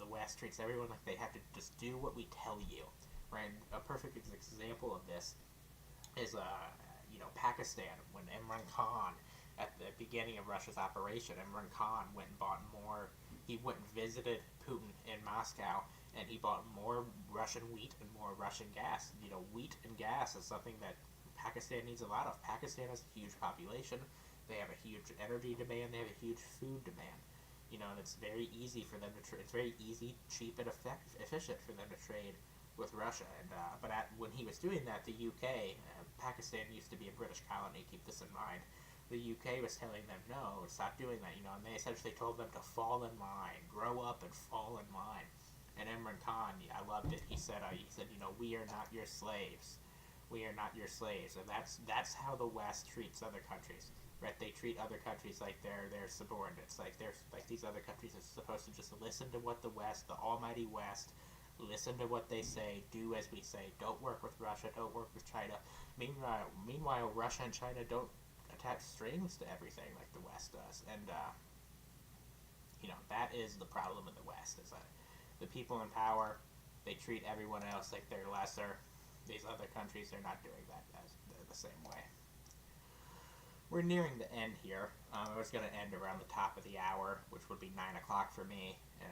West treats everyone like they have to just do what we tell you, right? And a perfect example of this is, Pakistan. When Imran Khan, at the beginning of Russia's operation, Imran Khan went and bought more. He went and visited Putin in Moscow, and he bought more Russian wheat and more Russian gas. Wheat and gas is something that Pakistan needs a lot of. Pakistan has a huge population. They have a huge energy demand. They have a huge food demand. And it's very easy for them to it's very easy, cheap, and efficient for them to trade with Russia. And when he was doing that, the UK, Pakistan used to be a British colony. Keep this in mind. The UK was telling them no, stop doing that. And they essentially told them to fall in line, grow up, and fall in line. And Imran Khan, I loved it. He said, we are not your slaves. We are not your slaves. And that's how the West treats other countries. Right? They treat other countries like they're subordinates. Like these other countries are supposed to just listen to what the West, the almighty West, listen to what they say, do as we say. Don't work with Russia. Don't work with China. Meanwhile, Russia and China don't attach strings to everything like the West does. And that is the problem in the West. Is that the people in power, they treat everyone else like they're lesser. These other countries, they're not doing that the same way. We're nearing the end here. I was going to end around the top of the hour, which would be 9 o'clock for me, and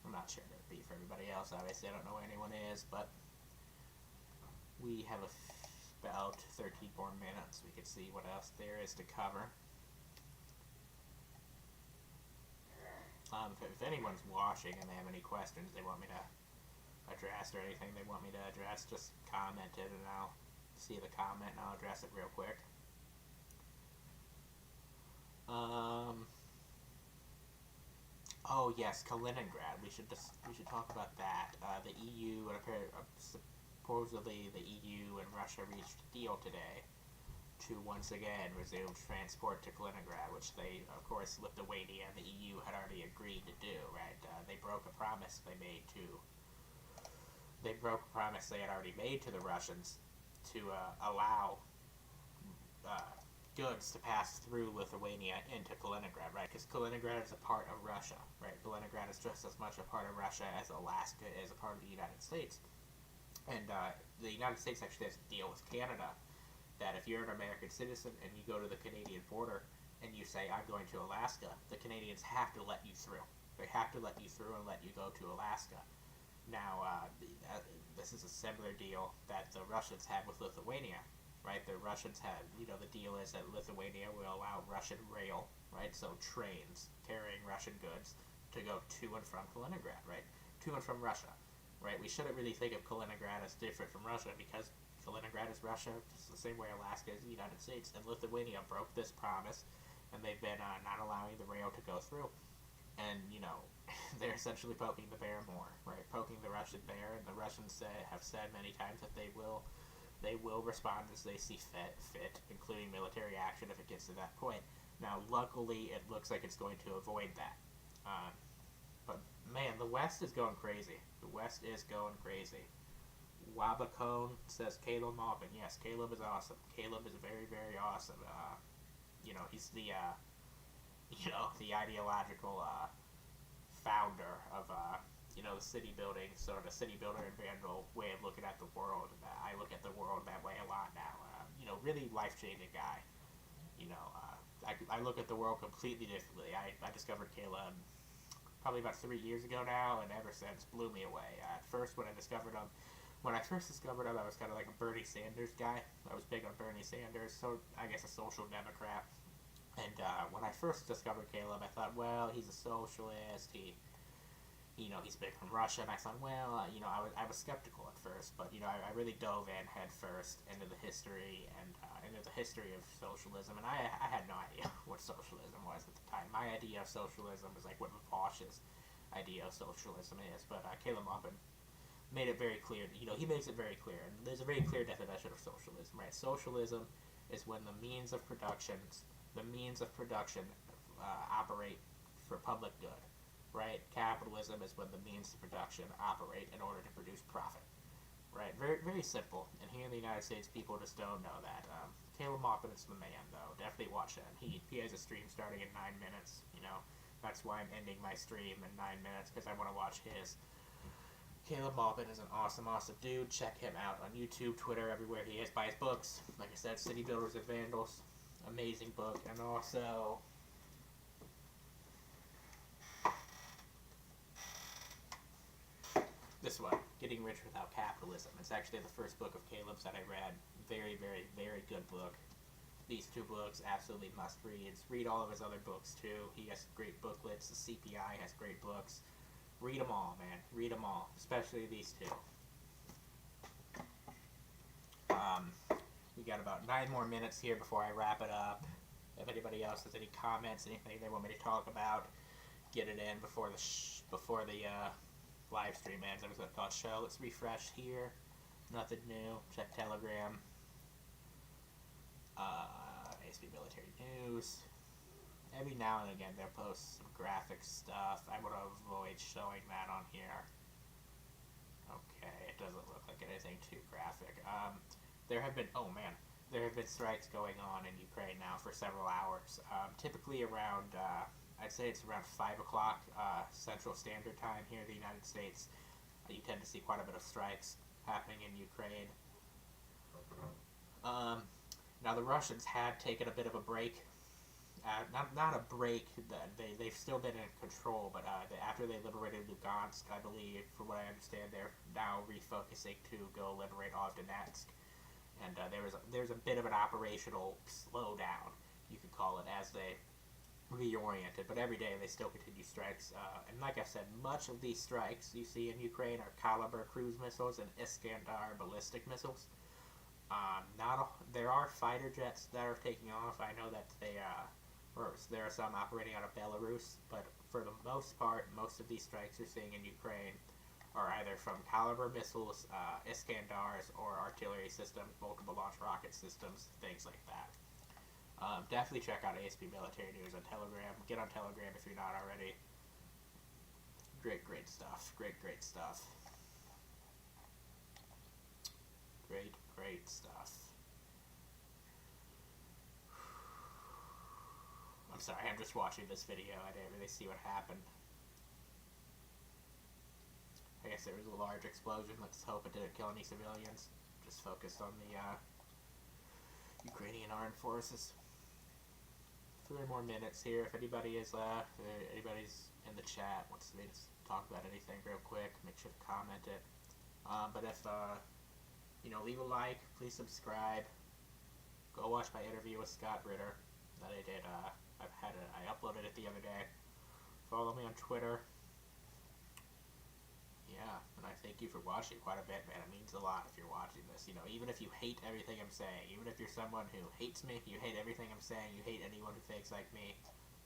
I'm not sure what it would be for everybody else. Obviously, I don't know where anyone is, but we have about 13 more minutes. We could see what else there is to cover. If anyone's watching and they have any questions they want me to address or anything they want me to address, just comment it and I'll see the comment and I'll address it real quick. Oh yes, Kaliningrad. We should talk about that. The EU and supposedly the EU and Russia reached a deal today to once again resume transport to Kaliningrad, which they, of course, Lithuania and the EU had already agreed to do. Right? They broke a promise they had already made to the Russians to allow goods to pass through Lithuania into Kaliningrad, right? Because Kaliningrad is a part of Russia, right? Kaliningrad is just as much a part of Russia as Alaska is a part of the United States. And the United States actually has a deal with Canada that if you're an American citizen and you go to the Canadian border and you say, I'm going to Alaska, the Canadians have to let you through. They have to let you through and let you go to Alaska. Now, this is a similar deal that the Russians had with Lithuania, right? The Russians had, the deal is that Lithuania will allow Russian rail, right? So trains carrying Russian goods to go to and from Kaliningrad, right? To and from Russia, right? We shouldn't really think of Kaliningrad as different from Russia because Kaliningrad is Russia, just the same way Alaska is the United States. And Lithuania broke this promise, and they've been not allowing the rail to go through. And, they're essentially poking the bear more, right? Poking the Russian bear, and the Russians have said many times that they will respond as they see fit, including military action if it gets to that point. Now, luckily, it looks like it's going to avoid that. But, man, the West is going crazy. The West is going crazy. Wabacone says Caleb Maupin. Yes, Caleb is awesome. Caleb is very, very awesome. He's the ideological founder of the city building, sort of city builder and vandal way of looking at the world. I look at the world that way a lot now. Really life-changing guy. I look at the world completely differently. I discovered Caleb probably about 3 years ago now, and ever since blew me away. At first, when I first discovered him, I was kind of like a Bernie Sanders guy. I was big on Bernie Sanders, so I guess a social democrat. And when I first discovered Caleb, I thought, well, he's a socialist. He's big from Russia, and I thought, well, I was skeptical at first, but I really dove in head first into the history and into the history of socialism, and I had no idea what socialism was at the time. My idea of socialism was like what Vosh's idea of socialism is, but Caleb Maupin made it very clear. He makes it very clear, and there's a very clear definition of socialism, right? Socialism is when the means of production operate for public good, right? Capitalism is when the means of production operate in order to produce profit, right? Very, very simple. And here in the United States, people just don't know that. Caleb Maupin is the man, though. Definitely watch him. He has a stream starting in 9 minutes. That's why I'm ending my stream in 9 minutes, because I want to watch his. Caleb Maupin is an awesome, awesome dude. Check him out on YouTube, Twitter, everywhere he is. Buy his books. Like I said, City Builders and Vandals. Amazing book. And also this one, Getting Rich Without Capitalism. It's actually the first book of Caleb's that I read. Very, very, very good book. These 2 books, absolutely must reads. Read all of his other books too. He has great booklets. The CPI has great books. Read them all, man. Read them all, especially these 2. We got about 9 more minutes here before I wrap it up. If anybody else has any comments, anything they want me to talk about, get it in before the live stream ends. I was going to call it show. Let's refresh here. Nothing new. Check Telegram. ASB Military News. Every now and again they'll post some graphic stuff. I want to avoid showing that on here. Okay, it doesn't look like anything too graphic. There have been strikes going on in Ukraine now for several hours. Typically around, I'd say it's around 5 o'clock Central Standard Time here in the United States. You tend to see quite a bit of strikes happening in Ukraine. Now the Russians had taken a bit of a break. Not a break. They've still been in control, but after they liberated Lugansk, I believe, from what I understand, they're now refocusing to go liberate all of Donetsk. And there's a bit of an operational slowdown, you could call it, as they reoriented. But every day they still continue strikes. And like I said, much of these strikes you see in Ukraine are Kalibr cruise missiles and Iskander ballistic missiles. There are fighter jets that are taking off. I know that there are some operating out of Belarus, but for the most part, most of these strikes you're seeing in Ukraine are either from Kalibr missiles, Iskandars, or artillery systems, multiple launch rocket systems, things like that. Definitely check out ASB Military News on Telegram. Get on Telegram if you're not already. Great stuff. Great stuff. Great stuff. I'm sorry, I'm just watching this video. I didn't really see what happened. I guess there was a large explosion. Let's hope it didn't kill any civilians. Just focused on the Ukrainian armed forces. 3 more minutes here. If anybody's in the chat, wants me to talk about anything real quick, make sure to comment it. But if leave a like, please subscribe. Go watch my interview with Scott Ritter that I did. I uploaded it the other day. Follow me on Twitter. Yeah, and I thank you for watching quite a bit, man. It means a lot if you're watching this. Even if you hate everything I'm saying, even if you're someone who hates me, you hate everything I'm saying, you hate anyone who thinks like me,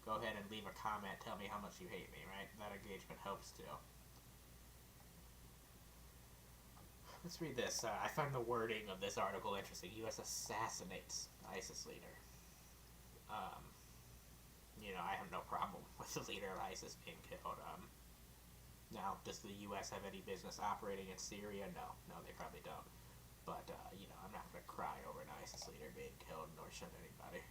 go ahead and leave a comment. Tell me how much you hate me, right? That engagement helps too. Let's read this. I find the wording of this article interesting. U.S. assassinates ISIS leader. I have no problem with the leader of ISIS being killed. Now, does the U.S. have any business operating in Syria? No, they probably don't. But, I'm not going to cry over an ISIS leader being killed, nor should anybody.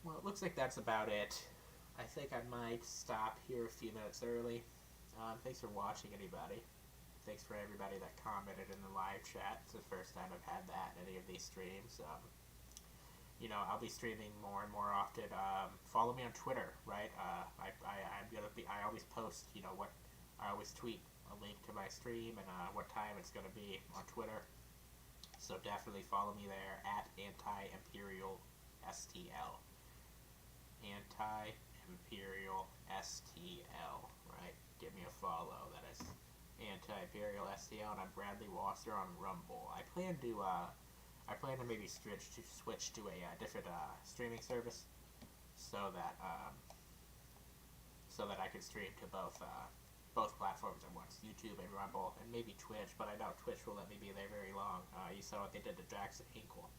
Well, it looks like that's about it. I think I might stop here a few minutes early. Thanks for watching, anybody. Thanks for everybody that commented in the live chat. It's the first time I've had that in any of these streams. I'll be streaming more and more often. Follow me on Twitter, right? I always post, I always tweet a link to my stream and what time it's gonna be on Twitter. So definitely follow me there at anti-imperial STL. Anti-imperial STL, right? Give me a follow. That is anti-imperial STL, and I'm Bradley Wasser on Rumble. I plan to maybe switch to a different streaming service, so that I can stream to both platforms at once, YouTube and Rumble, and maybe Twitch. But I doubt Twitch will let me be there very long. You saw what they did to Jackson Hinkle.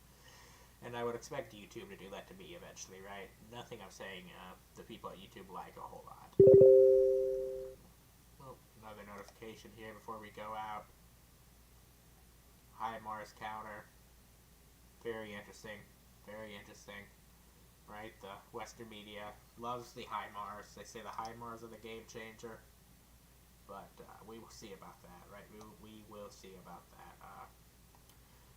And I would expect YouTube to do that to me eventually, right? Nothing I'm saying the people at YouTube like a whole lot. Oh, another notification here before we go out. HIMARS counter. Very interesting. Very interesting. Right? The Western media loves the HIMARS. They say the HIMARS are the game changer. But we will see about that, right? We will see about that.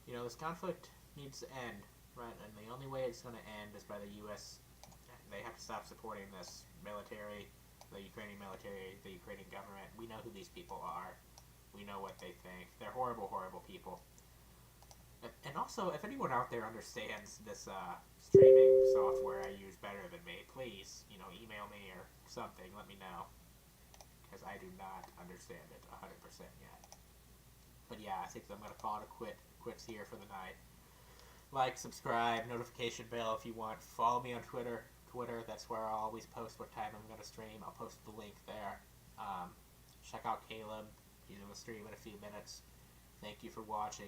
This conflict needs to end. Right, and the only way it's going to end is by the U.S. They have to stop supporting this military, the Ukrainian military, the Ukrainian government. We know who these people are. We know what they think. They're horrible, horrible people. And also, if anyone out there understands this streaming software I use better than me, please, email me or something. Let me know, because I do not understand it 100% yet. But yeah, I think I'm going to call it quits here for the night. Like, subscribe, notification bell if you want. Follow me on Twitter. That's where I'll always post what time I'm going to stream. I'll post the link there. Check out Caleb. He's going to stream in a few minutes. Thank you for watching.